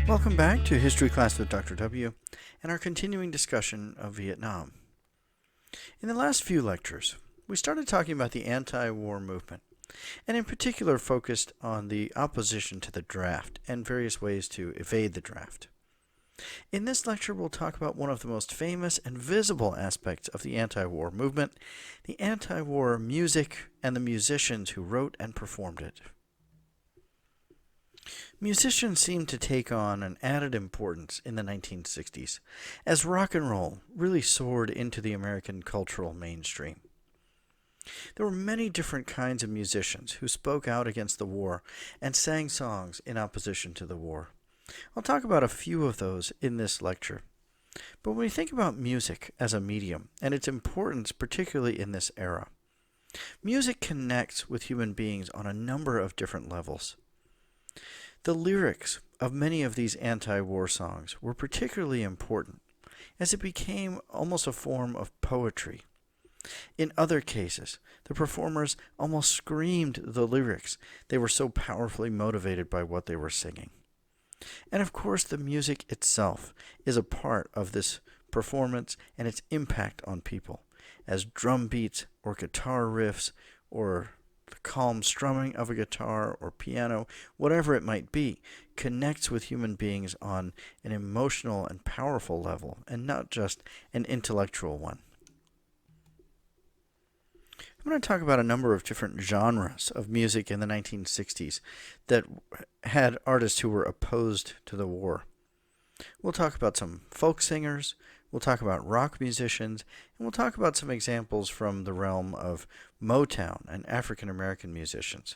Welcome back to History Class with Dr. W and our continuing discussion of Vietnam. In the last few lectures, we started talking about the anti-war movement, and in particular focused on the opposition to the draft and various ways to evade the draft. In this lecture, we'll talk about one of the most famous and visible aspects of the anti-war movement, the anti-war music and the musicians who wrote and performed it. Musicians seemed to take on an added importance in the 1960s, as rock and roll really soared into the American cultural mainstream. There were many different kinds of musicians who spoke out against the war and sang songs in opposition to the war. I'll talk about a few of those in this lecture. But when we think about music as a medium and its importance particularly in this era, music connects with human beings on a number of different levels. The lyrics of many of these anti-war songs were particularly important, as it became almost a form of poetry. In other cases, the performers almost screamed the lyrics. They were so powerfully motivated by what they were singing. And of course, the music itself is a part of this performance and its impact on people, as drum beats or guitar riffs or the calm strumming of a guitar or piano, whatever it might be, connects with human beings on an emotional and powerful level, and not just an intellectual one. I'm going to talk about a number of different genres of music in the 1960s that had artists who were opposed to the war. We'll talk about some folk singers, we'll talk about rock musicians, and we'll talk about some examples from the realm of Motown and African American musicians.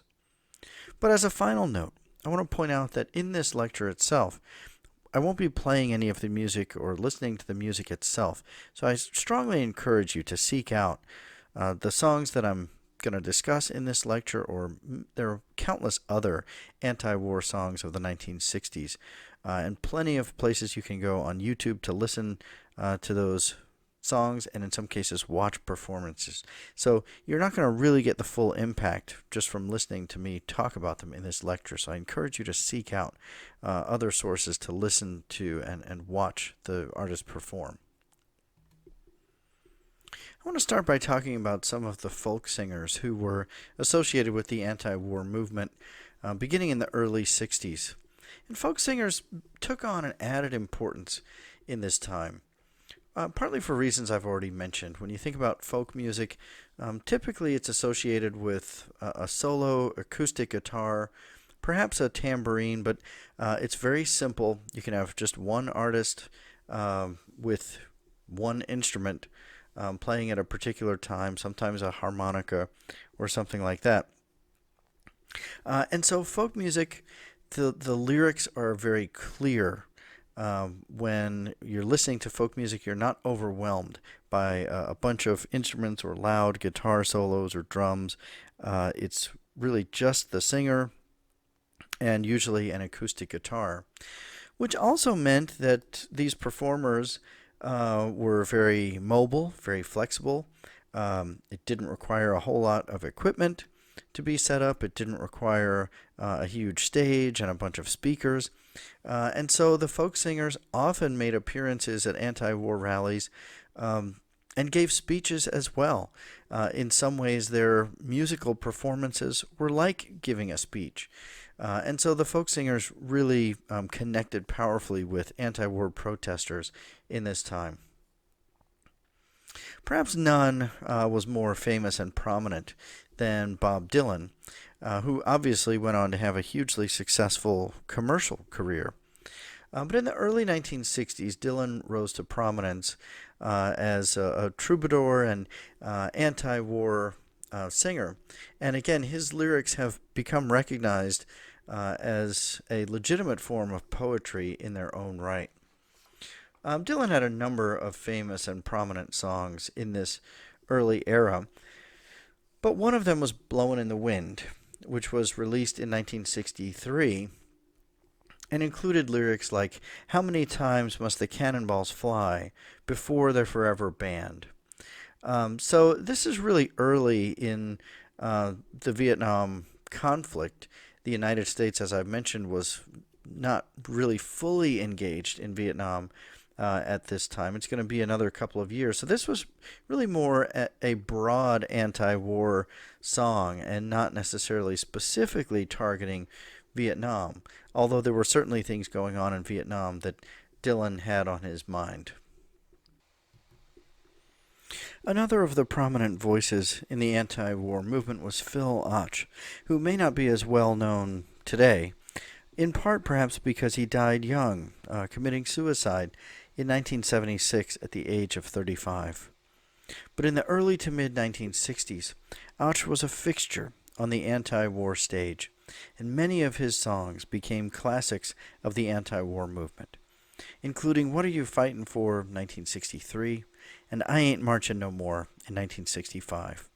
But as a final note, I want to point out that in this lecture itself, I won't be playing any of the music or listening to the music itself, so I strongly encourage you to seek out the songs that I'm going to discuss in this lecture, or there are countless other anti-war songs of the 1960s, and plenty of places you can go on YouTube to listen to those songs, and in some cases watch performances. So you're not going to really get the full impact just from listening to me talk about them in this lecture. So I encourage you to seek out other sources to listen to and watch the artists perform. I want to start by talking about some of the folk singers who were associated with the anti-war movement beginning in the early 60s. And folk singers took on an added importance in this time, partly for reasons I've already mentioned. When you think about folk music, typically it's associated with a solo acoustic guitar, perhaps a tambourine, but it's very simple. You can have just one artist with one instrument playing at a particular time, sometimes a harmonica or something like that. And so folk music, the lyrics are very clear. When you're listening to folk music, you're not overwhelmed by a bunch of instruments or loud guitar solos or drums. It's really just the singer and usually an acoustic guitar, which also meant that these performers were very mobile, very flexible. It didn't require a whole lot of equipment to be set up. It didn't require a huge stage and a bunch of speakers. And so the folk singers often made appearances at anti-war rallies and gave speeches as well. In some ways, their musical performances were like giving a speech. And so the folk singers really connected powerfully with anti-war protesters in this time. Perhaps none was more famous and prominent than Bob Dylan, who obviously went on to have a hugely successful commercial career. But in the early 1960s, Dylan rose to prominence as a troubadour and anti-war singer. And again, his lyrics have become recognized as a legitimate form of poetry in their own right. Dylan had a number of famous and prominent songs in this early era, but one of them was Blowin' in the Wind, which was released in 1963 and included lyrics like, "How many times must the cannonballs fly before they're forever banned?" So this is really early in the Vietnam conflict. The United States, as I mentioned, was not really fully engaged in Vietnam at this time. It's going to be another couple of years. So this was really more a broad anti-war song and not necessarily specifically targeting Vietnam, although there were certainly things going on in Vietnam that Dylan had on his mind. Another of the prominent voices in the anti-war movement was Phil Ochs, who may not be as well known today, in part perhaps because he died young, committing suicide in 1976 at the age of 35. But in the early to mid 1960s, Ochs was a fixture on the anti-war stage, and many of his songs became classics of the anti-war movement, including What Are You Fightin' For, 1963, and I Ain't Marchin' No More in 1965.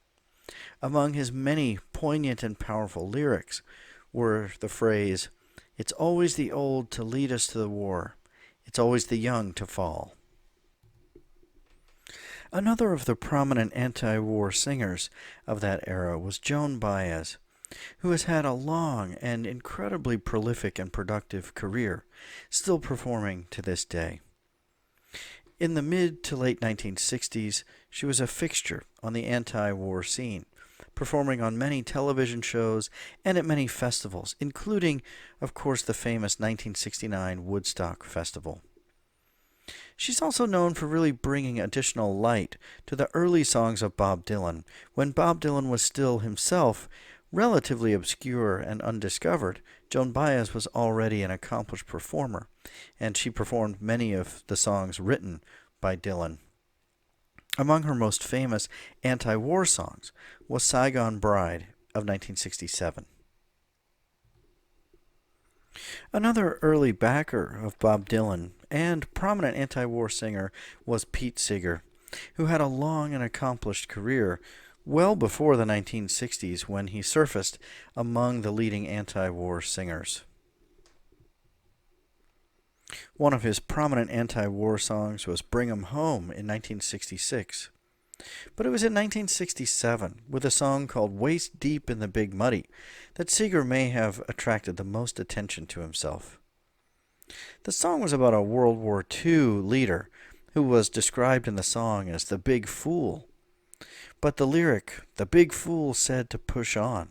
Among his many poignant and powerful lyrics were the phrase, "It's always the old to lead us to the war. It's always the young to fall." Another of the prominent anti-war singers of that era was Joan Baez, who has had a long and incredibly prolific and productive career, still performing to this day. In the mid to late 1960s, she was a fixture on the anti-war scene, performing on many television shows and at many festivals, including, of course, the famous 1969 Woodstock Festival. She's also known for really bringing additional light to the early songs of Bob Dylan, when Bob Dylan was still himself relatively obscure and undiscovered. Joan Baez was already an accomplished performer, and she performed many of the songs written by Dylan. Among her most famous anti-war songs was Saigon Bride of 1967. Another early backer of Bob Dylan and prominent anti-war singer was Pete Seeger, who had a long and accomplished career well before the 1960s when he surfaced among the leading anti-war singers. One of his prominent anti-war songs was Bring 'Em Home in 1966. But it was in 1967, with a song called Waist Deep in the Big Muddy, that Seeger may have attracted the most attention to himself. The song was about a World War II leader who was described in the song as the big fool. But the lyric, "The big fool said to push on."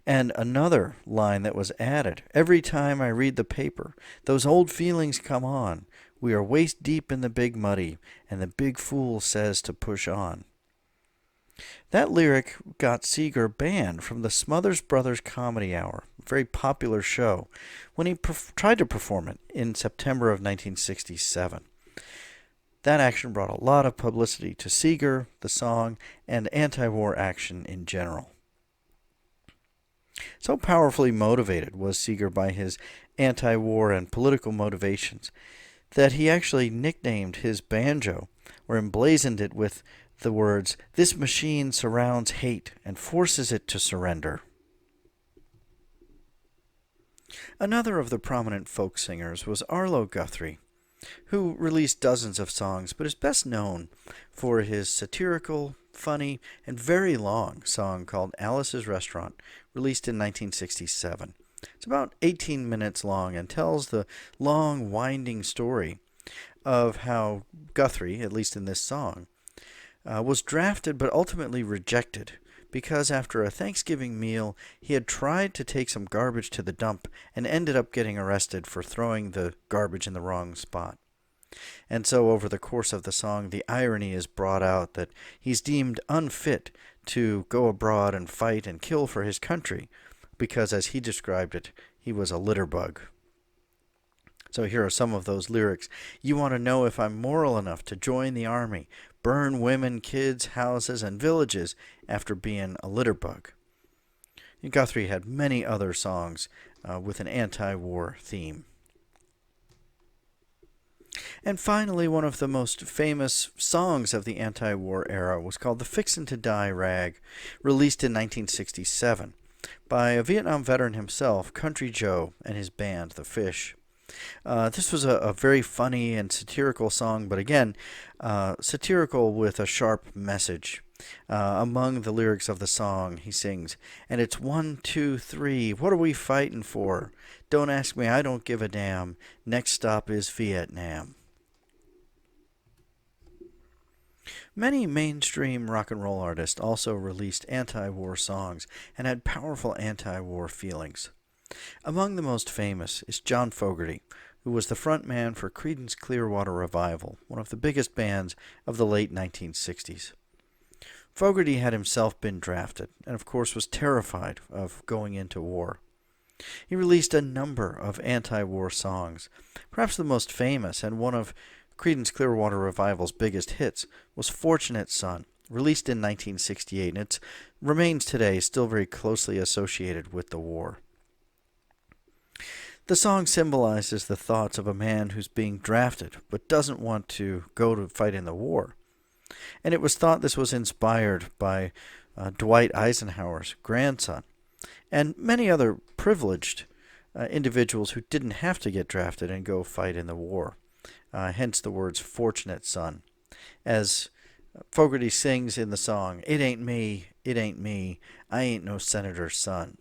And another line that was added, "Every time I read the paper, those old feelings come on. We are waist deep in the big muddy, and the big fool says to push on." That lyric got Seeger banned from the Smothers Brothers Comedy Hour, a very popular show, when he tried to perform it in September of 1967. That action brought a lot of publicity to Seeger, the song, and anti-war action in general. So powerfully motivated was Seeger by his anti-war and political motivations that he actually nicknamed his banjo, or emblazoned it with the words, "This machine surrounds hate and forces it to surrender." Another of the prominent folk singers was Arlo Guthrie, who released dozens of songs, but is best known for his satirical, funny, and very long song called Alice's Restaurant, released in 1967. It's about 18 minutes long and tells the long, winding story of how Guthrie, at least in this song, was drafted but ultimately rejected because after a Thanksgiving meal he had tried to take some garbage to the dump and ended up getting arrested for throwing the garbage in the wrong spot. And so over the course of the song, the irony is brought out that he's deemed unfit to go abroad and fight and kill for his country because, as he described it, he was a litter bug. So here are some of those lyrics. "You want to know if I'm moral enough to join the army, burn women, kids, houses, and villages after being a litter bug." Guthrie had many other songs with an anti-war theme. And finally, one of the most famous songs of the anti-war era was called the Fixin' to Die Rag, released in 1967 by a Vietnam veteran himself, Country Joe, and his band, The Fish. This was a very funny and satirical song, but again, satirical with a sharp message. Among the lyrics of the song, he sings, and it's 1, 2, 3. What are we fighting for? Don't ask me, I don't give a damn. Next stop is Vietnam. Many mainstream rock and roll artists also released anti war songs and had powerful anti war feelings. Among the most famous is John Fogerty, who was the frontman for Creedence Clearwater Revival, one of the biggest bands of the late 1960s. Fogerty had himself been drafted, and of course was terrified of going into war. He released a number of anti-war songs. Perhaps the most famous and one of Creedence Clearwater Revival's biggest hits was Fortunate Son, released in 1968, and it remains today still very closely associated with the war. The song symbolizes the thoughts of a man who's being drafted but doesn't want to go to fight in the war. And it was thought this was inspired by Dwight Eisenhower's grandson and many other privileged individuals who didn't have to get drafted and go fight in the war. Hence the words fortunate son. As Fogerty sings in the song, it ain't me, I ain't no senator's son.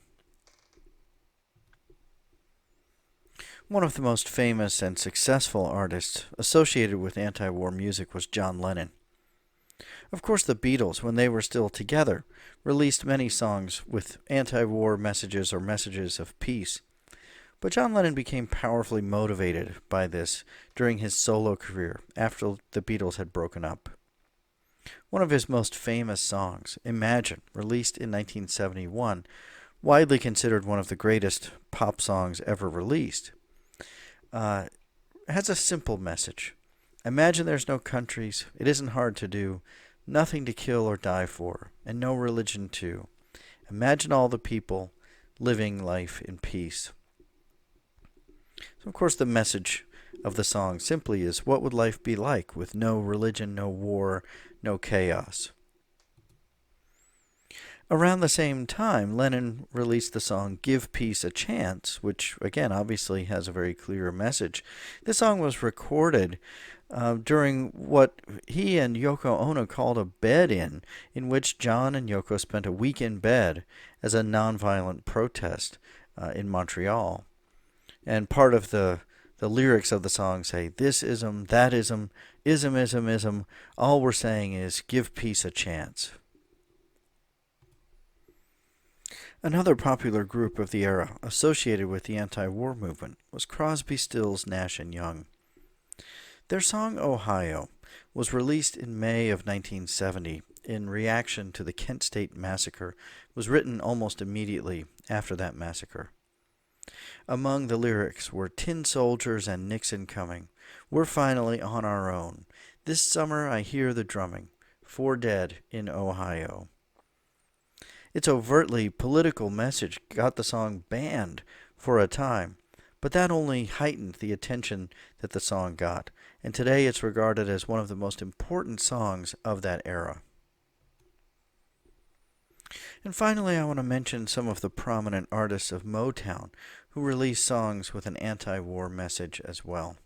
One of the most famous and successful artists associated with anti-war music was John Lennon. Of course, the Beatles, when they were still together, released many songs with anti-war messages or messages of peace. But John Lennon became powerfully motivated by this during his solo career after the Beatles had broken up. One of his most famous songs, Imagine, released in 1971, widely considered one of the greatest pop songs ever released, has a simple message. Imagine there's no countries, it isn't hard to do, nothing to kill or die for, and no religion too. Imagine all the people living life in peace. So, of course, the message of the song simply is, what would life be like with no religion, no war, no chaos? Around the same time, Lennon released the song Give Peace a Chance, which, again, obviously has a very clear message. This song was recorded during what he and Yoko Ono called a bed-in which John and Yoko spent a week in bed as a nonviolent protest in Montreal. And part of the lyrics of the song say, this ism, that ism, ism, all we're saying is give peace a chance. Another popular group of the era associated with the anti-war movement was Crosby, Stills, Nash and Young. Their song Ohio was released in May of 1970 in reaction to the Kent State Massacre. It was written almost immediately after that massacre. Among the lyrics were Tin Soldiers and Nixon coming. We're finally on our own. This summer I hear the drumming. 4 dead in Ohio. Its overtly political message got the song banned for a time, but that only heightened the attention that the song got, and today it's regarded as one of the most important songs of that era. And finally, I want to mention some of the prominent artists of Motown who released songs with an anti-war message as well.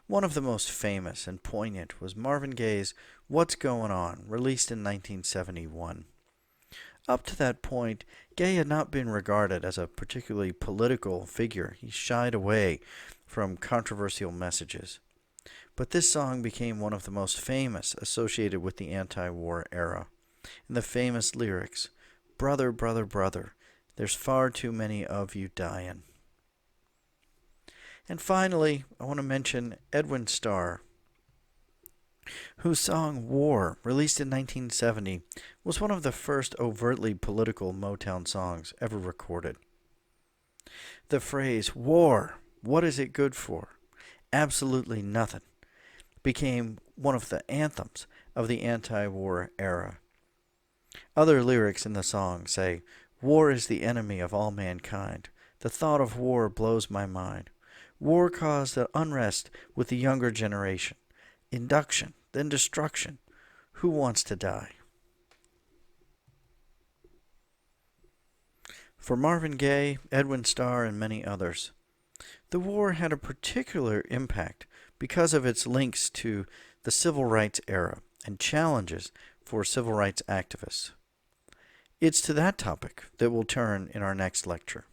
One of the most famous and poignant was Marvin Gaye's What's Going On, released in 1971. Up to that point, Gaye had not been regarded as a particularly political figure. He shied away from controversial messages. But this song became one of the most famous associated with the anti-war era. And the famous lyrics, Brother, brother, brother, there's far too many of you dying. And finally, I want to mention Edwin Starr, whose song War, released in 1970, was one of the first overtly political Motown songs ever recorded. The phrase, war, what is it good for? Absolutely nothing, became one of the anthems of the anti-war era. Other lyrics in the song say, war is the enemy of all mankind. The thought of war blows my mind. War caused the unrest with the younger generation. Induction, then destruction. Who wants to die? For Marvin Gaye, Edwin Starr, and many others, The war had a particular impact because of its links to the civil rights era and challenges for civil rights activists. It's to that topic that we'll turn in our next lecture.